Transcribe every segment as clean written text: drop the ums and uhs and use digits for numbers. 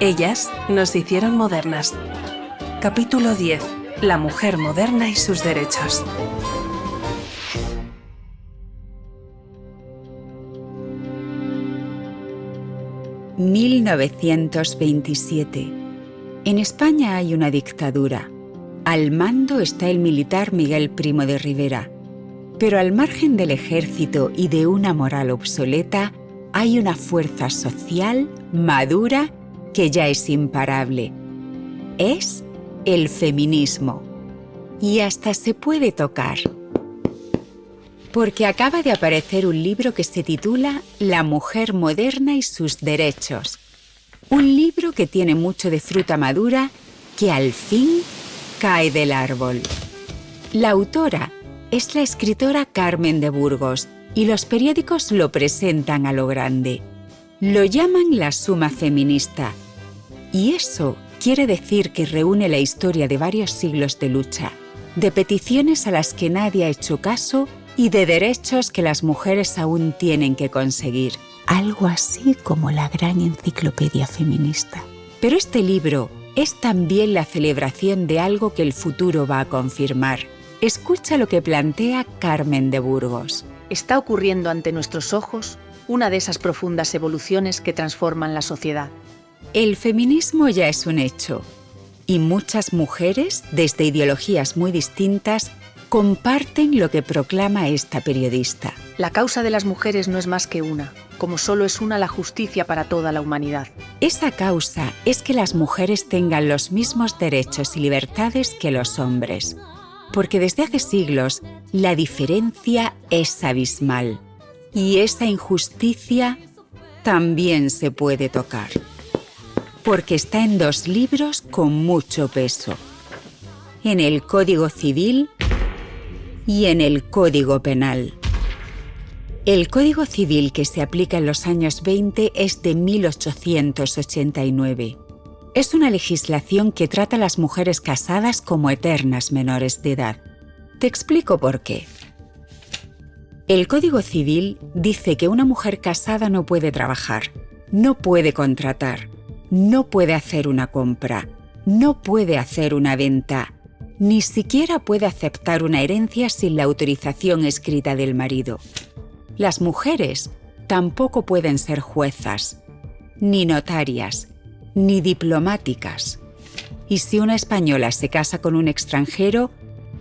Ellas nos hicieron modernas. Capítulo 10. La mujer moderna y sus derechos. ...1927... En España hay una dictadura. Al mando está el militar Miguel Primo de Rivera. Pero al margen del ejército y de una moral obsoleta, hay una fuerza social madura que ya es imparable. Es el feminismo. Y hasta se puede tocar. Porque acaba de aparecer un libro que se titula La mujer moderna y sus derechos. Un libro que tiene mucho de fruta madura que al fin cae del árbol. La autora es la escritora Carmen de Burgos y los periódicos lo presentan a lo grande. Lo llaman la Suma Feminista. Y eso quiere decir que reúne la historia de varios siglos de lucha, de peticiones a las que nadie ha hecho caso y de derechos que las mujeres aún tienen que conseguir. Algo así como la gran enciclopedia feminista. Pero este libro es también la celebración de algo que el futuro va a confirmar. Escucha lo que plantea Carmen de Burgos. Está ocurriendo ante nuestros ojos una de esas profundas evoluciones que transforman la sociedad. El feminismo ya es un hecho. Y muchas mujeres, desde ideologías muy distintas, comparten lo que proclama esta periodista. La causa de las mujeres no es más que una, como solo es una la justicia para toda la humanidad. Esa causa es que las mujeres tengan los mismos derechos y libertades que los hombres. Porque desde hace siglos la diferencia es abismal. Y esa injusticia también se puede tocar. Porque está en dos libros con mucho peso. En el Código Civil y en el Código Penal. El Código Civil que se aplica en los años 20 es de 1889. Es una legislación que trata a las mujeres casadas como eternas menores de edad. Te explico por qué. El Código Civil dice que una mujer casada no puede trabajar, no puede contratar, no puede hacer una compra, no puede hacer una venta, ni siquiera puede aceptar una herencia sin la autorización escrita del marido. Las mujeres tampoco pueden ser juezas, ni notarias, ni diplomáticas. Y si una española se casa con un extranjero,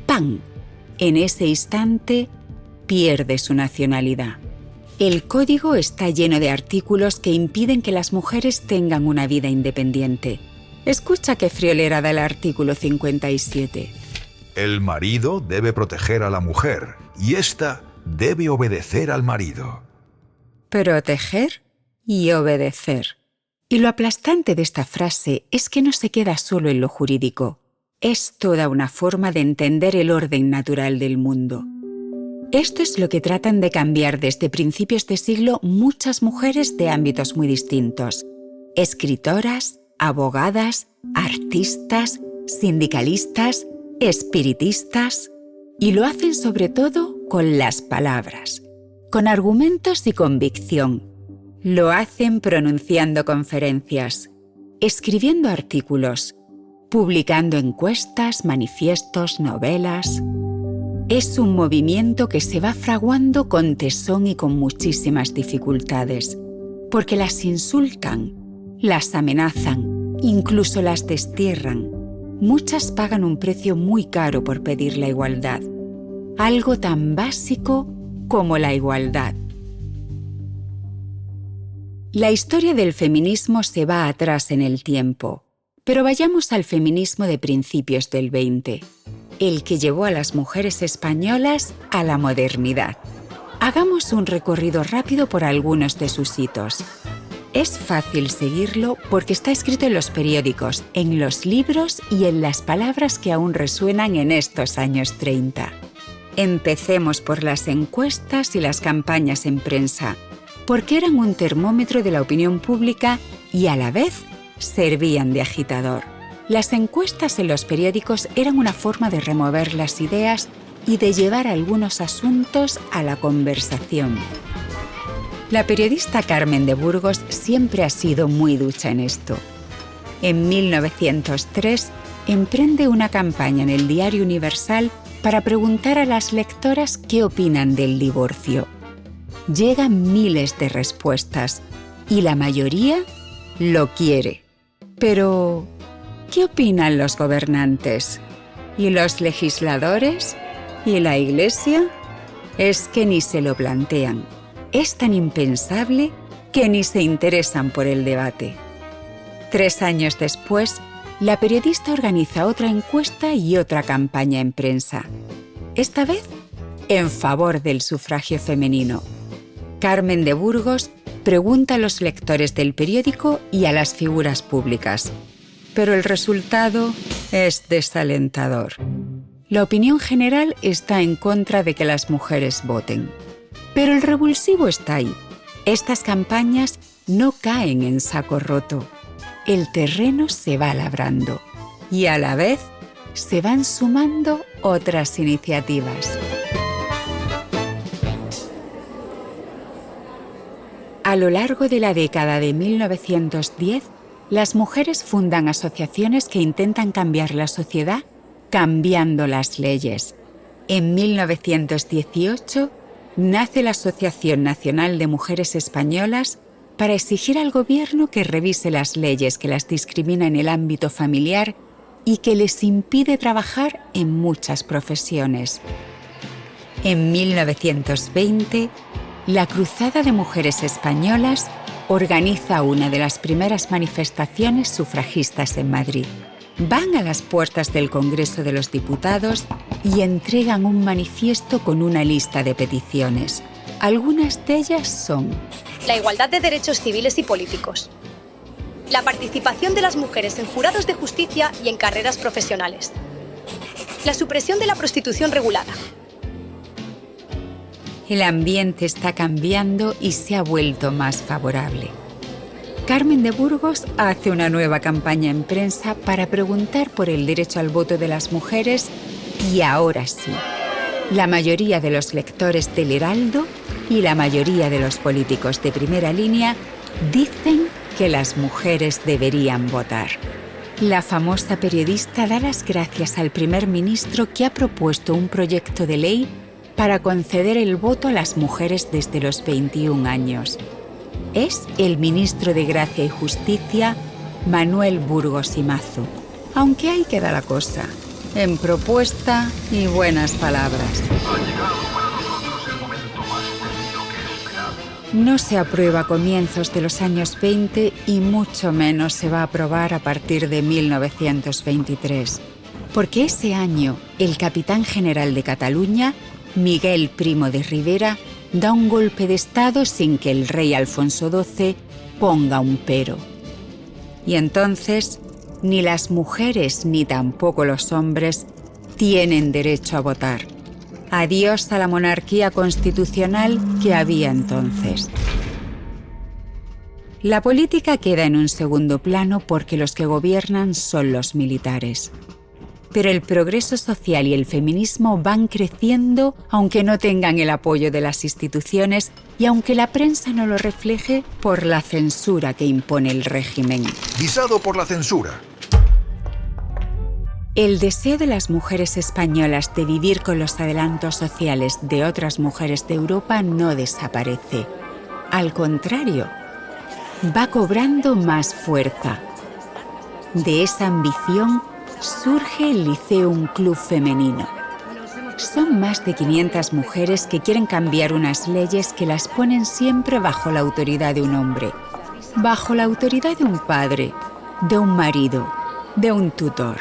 ¡pam!, en ese instante pierde su nacionalidad. El código está lleno de artículos que impiden que las mujeres tengan una vida independiente. Escucha qué friolera da el artículo 57. El marido debe proteger a la mujer y ésta debe obedecer al marido. Proteger y obedecer. Y lo aplastante de esta frase es que no se queda solo en lo jurídico. Es toda una forma de entender el orden natural del mundo. Esto es lo que tratan de cambiar desde principios de siglo muchas mujeres de ámbitos muy distintos. Escritoras, abogadas, artistas, sindicalistas, espiritistas. Y lo hacen sobre todo con las palabras, con argumentos y convicción. Lo hacen pronunciando conferencias, escribiendo artículos, publicando encuestas, manifiestos, novelas. Es un movimiento que se va fraguando con tesón y con muchísimas dificultades, porque las insultan, las amenazan, incluso las destierran. Muchas pagan un precio muy caro por pedir la igualdad, algo tan básico como la igualdad. La historia del feminismo se va atrás en el tiempo, pero vayamos al feminismo de principios del 20, el que llevó a las mujeres españolas a la modernidad. Hagamos un recorrido rápido por algunos de sus hitos. Es fácil seguirlo porque está escrito en los periódicos, en los libros y en las palabras que aún resuenan en estos años 30. Empecemos por las encuestas y las campañas en prensa, porque eran un termómetro de la opinión pública y a la vez servían de agitador. Las encuestas en los periódicos eran una forma de remover las ideas y de llevar algunos asuntos a la conversación. La periodista Carmen de Burgos siempre ha sido muy ducha en esto. En 1903, emprende una campaña en el Diario Universal para preguntar a las lectoras qué opinan del divorcio. Llegan miles de respuestas y la mayoría lo quiere. Pero, ¿qué opinan los gobernantes? ¿Y los legisladores? ¿Y la Iglesia? Es que ni se lo plantean. Es tan impensable que ni se interesan por el debate. 3 años después, la periodista organiza otra encuesta y otra campaña en prensa. Esta vez, en favor del sufragio femenino. Carmen de Burgos pregunta a los lectores del periódico y a las figuras públicas. Pero el resultado es desalentador. La opinión general está en contra de que las mujeres voten. Pero el revulsivo está ahí. Estas campañas no caen en saco roto. El terreno se va labrando y a la vez se van sumando otras iniciativas. A lo largo de la década de 1910, las mujeres fundan asociaciones que intentan cambiar la sociedad cambiando las leyes. En 1918 nace la Asociación Nacional de Mujeres Españolas para exigir al gobierno que revise las leyes que las discrimina en el ámbito familiar y que les impide trabajar en muchas profesiones. En 1920, la Cruzada de Mujeres Españolas organiza una de las primeras manifestaciones sufragistas en Madrid. Van a las puertas del Congreso de los Diputados y entregan un manifiesto con una lista de peticiones. Algunas de ellas son: la igualdad de derechos civiles y políticos, la participación de las mujeres en jurados de justicia y en carreras profesionales, la supresión de la prostitución regulada. El ambiente está cambiando y se ha vuelto más favorable. Carmen de Burgos hace una nueva campaña en prensa para preguntar por el derecho al voto de las mujeres y ahora sí, la mayoría de los lectores del Heraldo y la mayoría de los políticos de primera línea dicen que las mujeres deberían votar. La famosa periodista da las gracias al primer ministro que ha propuesto un proyecto de ley para conceder el voto a las mujeres desde los 21 años. Es el ministro de Gracia y Justicia, Manuel Burgos y Mazo. Aunque ahí queda la cosa, en propuesta y buenas palabras. No se aprueba a comienzos de los años 20 y mucho menos se va a aprobar a partir de 1923. Porque ese año, el capitán general de Cataluña, Miguel Primo de Rivera, da un golpe de Estado sin que el rey Alfonso XII ponga un pero. Y entonces, ni las mujeres ni tampoco los hombres tienen derecho a votar. Adiós a la monarquía constitucional que había entonces. La política queda en un segundo plano porque los que gobiernan son los militares. Pero el progreso social y el feminismo van creciendo aunque no tengan el apoyo de las instituciones y aunque la prensa no lo refleje por la censura que impone el régimen. Guisado por la censura. El deseo de las mujeres españolas de vivir con los adelantos sociales de otras mujeres de Europa no desaparece. Al contrario, va cobrando más fuerza. De esa ambición surge el Liceum Club Femenino. Son más de 500 mujeres que quieren cambiar unas leyes que las ponen siempre bajo la autoridad de un hombre, bajo la autoridad de un padre, de un marido, de un tutor.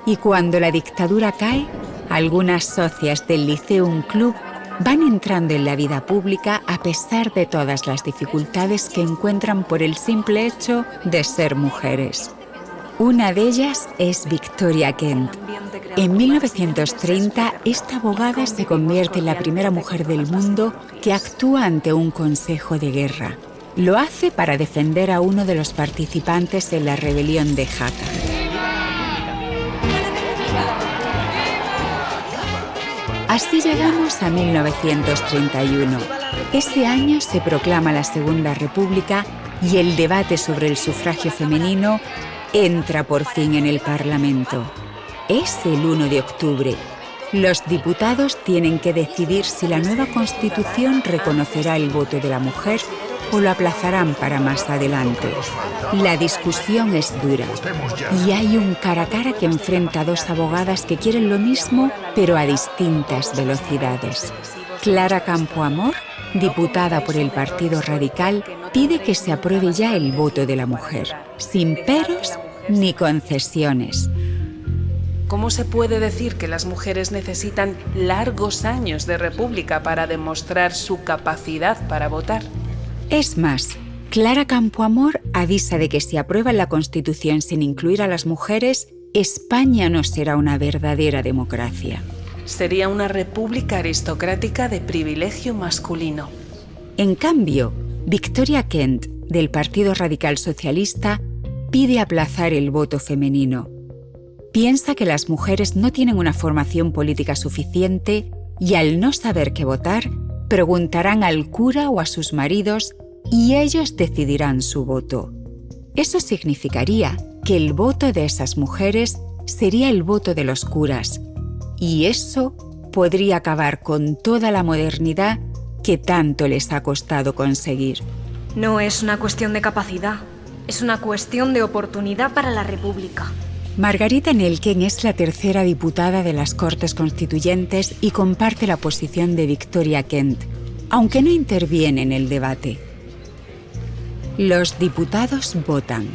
Y cuando la dictadura cae, algunas socias del Liceum Club van entrando en la vida pública a pesar de todas las dificultades que encuentran por el simple hecho de ser mujeres. Una de ellas es Victoria Kent. En 1930, esta abogada se convierte en la primera mujer del mundo que actúa ante un consejo de guerra. Lo hace para defender a uno de los participantes en la rebelión de Jaca. Así llegamos a 1931. Ese año se proclama la Segunda República y el debate sobre el sufragio femenino entra por fin en el Parlamento. Es el 1 de octubre. Los diputados tienen que decidir si la nueva Constitución reconocerá el voto de la mujer o lo aplazarán para más adelante. La discusión es dura y hay un cara a cara que enfrenta a dos abogadas que quieren lo mismo, pero a distintas velocidades. Clara Campoamor, diputada por el Partido Radical, pide que se apruebe ya el voto de la mujer, sin peros ni concesiones. ¿Cómo se puede decir que las mujeres necesitan largos años de república para demostrar su capacidad para votar? Es más, Clara Campoamor avisa de que si aprueban la Constitución sin incluir a las mujeres, España no será una verdadera democracia. Sería una república aristocrática de privilegio masculino. En cambio, Victoria Kent, del Partido Radical Socialista, pide aplazar el voto femenino. Piensa que las mujeres no tienen una formación política suficiente y al no saber qué votar, preguntarán al cura o a sus maridos y ellos decidirán su voto. Eso significaría que el voto de esas mujeres sería el voto de los curas, y eso podría acabar con toda la modernidad que tanto les ha costado conseguir. No es una cuestión de capacidad, es una cuestión de oportunidad para la República. Margarita Nelken es la tercera diputada de las Cortes Constituyentes y comparte la posición de Victoria Kent, aunque no interviene en el debate. Los diputados votan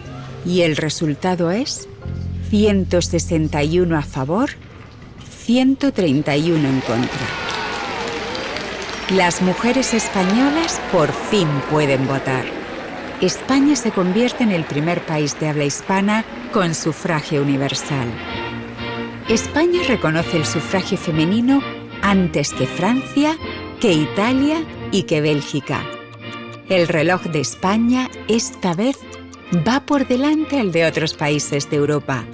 y el resultado es 161 a favor, 131 en contra. Las mujeres españolas por fin pueden votar. España se convierte en el primer país de habla hispana con sufragio universal. España reconoce el sufragio femenino antes que Francia, que Italia y que Bélgica. El reloj de España esta vez va por delante al de otros países de Europa.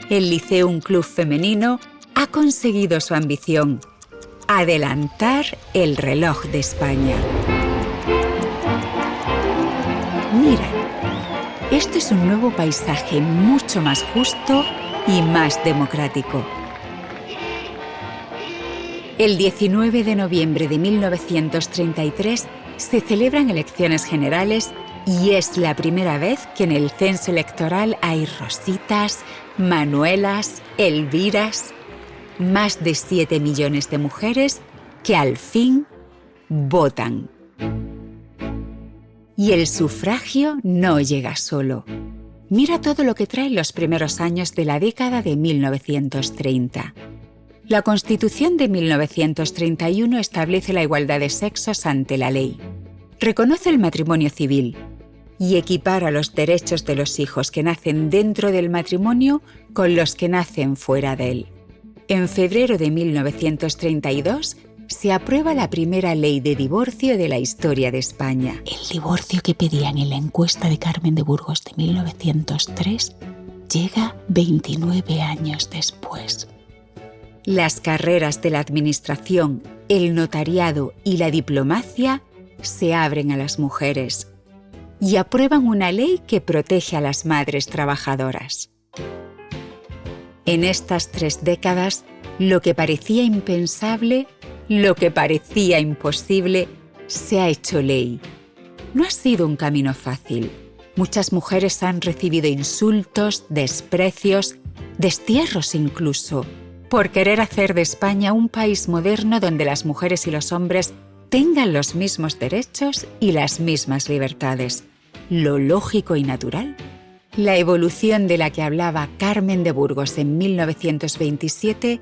El Liceum Club Femenino ha conseguido su ambición: adelantar el reloj de España. Mira, esto es un nuevo paisaje mucho más justo y más democrático. El 19 de noviembre de 1933 se celebran elecciones generales y es la primera vez que en el censo electoral hay Rositas, Manuelas, Elviras, más de 7 millones de mujeres que al fin votan. Y el sufragio no llega solo. Mira todo lo que traen los primeros años de la década de 1930. La Constitución de 1931 establece la igualdad de sexos ante la ley. Reconoce el matrimonio civil y equipara los derechos de los hijos que nacen dentro del matrimonio con los que nacen fuera de él. En febrero de 1932 se aprueba la primera ley de divorcio de la historia de España. El divorcio que pedían en la encuesta de Carmen de Burgos de 1903 llega 29 años después. Las carreras de la administración, el notariado y la diplomacia se abren a las mujeres y aprueban una ley que protege a las madres trabajadoras. En estas 3 décadas, lo que parecía impensable, lo que parecía imposible, se ha hecho ley. No ha sido un camino fácil. Muchas mujeres han recibido insultos, desprecios, destierros incluso, por querer hacer de España un país moderno donde las mujeres y los hombres tengan los mismos derechos y las mismas libertades. Lo lógico y natural. La evolución de la que hablaba Carmen de Burgos en 1927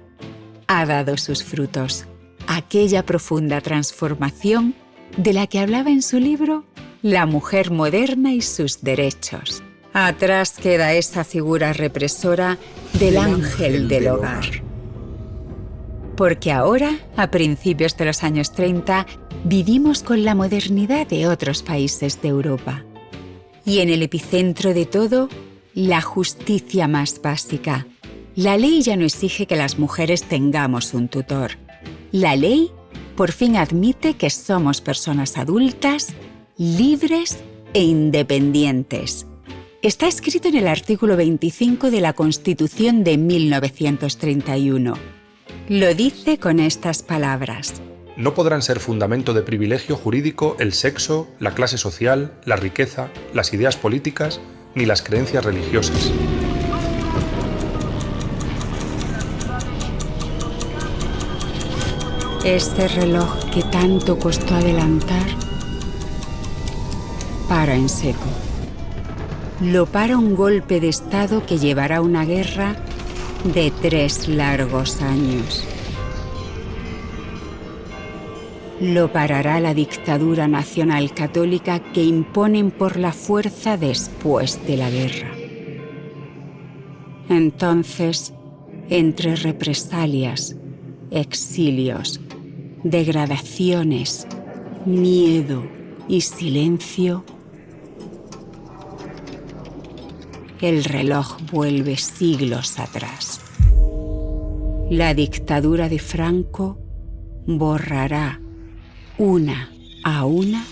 ha dado sus frutos. Aquella profunda transformación de la que hablaba en su libro La mujer moderna y sus derechos. Atrás queda esa figura represora del ángel del hogar. Porque ahora, a principios de los años 30, vivimos con la modernidad de otros países de Europa. Y en el epicentro de todo, la justicia más básica. La ley ya no exige que las mujeres tengamos un tutor. La ley por fin admite que somos personas adultas, libres e independientes. Está escrito en el artículo 25 de la Constitución de 1931. Lo dice con estas palabras: No podrán ser fundamento de privilegio jurídico el sexo, la clase social, la riqueza, las ideas políticas ni las creencias religiosas. Este reloj que tanto costó adelantar para en seco. Lo para un golpe de Estado que llevará una guerra de 3 largos años. Lo parará la dictadura nacional católica que imponen por la fuerza después de la guerra. Entonces, entre represalias, exilios, degradaciones, miedo y silencio, el reloj vuelve siglos atrás. La dictadura de Franco borrará una a una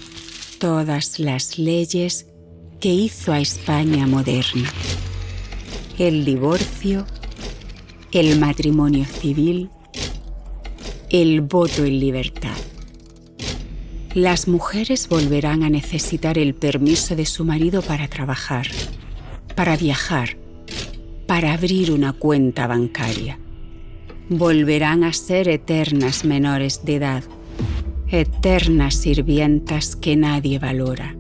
todas las leyes que hizo a España moderna. El divorcio, el matrimonio civil, el voto en libertad. Las mujeres volverán a necesitar el permiso de su marido para trabajar, para viajar, para abrir una cuenta bancaria. Volverán a ser eternas menores de edad, eternas sirvientas que nadie valora.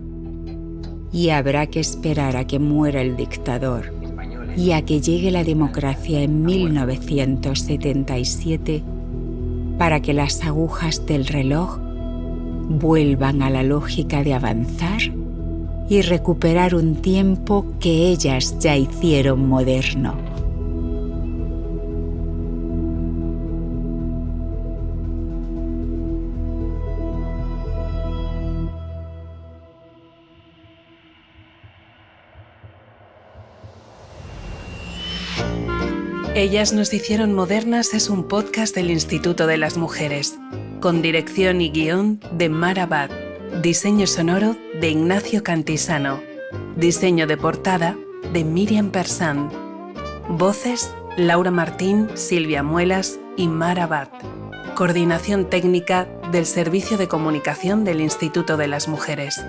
Y habrá que esperar a que muera el dictador y a que llegue la democracia en 1977 para que las agujas del reloj vuelvan a la lógica de avanzar y recuperar un tiempo que ellas ya hicieron moderno. Ellas nos hicieron modernas es un podcast del Instituto de las Mujeres, con dirección y guión de Mar Abad, diseño sonoro de Ignacio Cantisano, diseño de portada de Miriam Persán, voces Laura Martín, Silvia Muelas y Mar Abad, coordinación técnica del Servicio de Comunicación del Instituto de las Mujeres.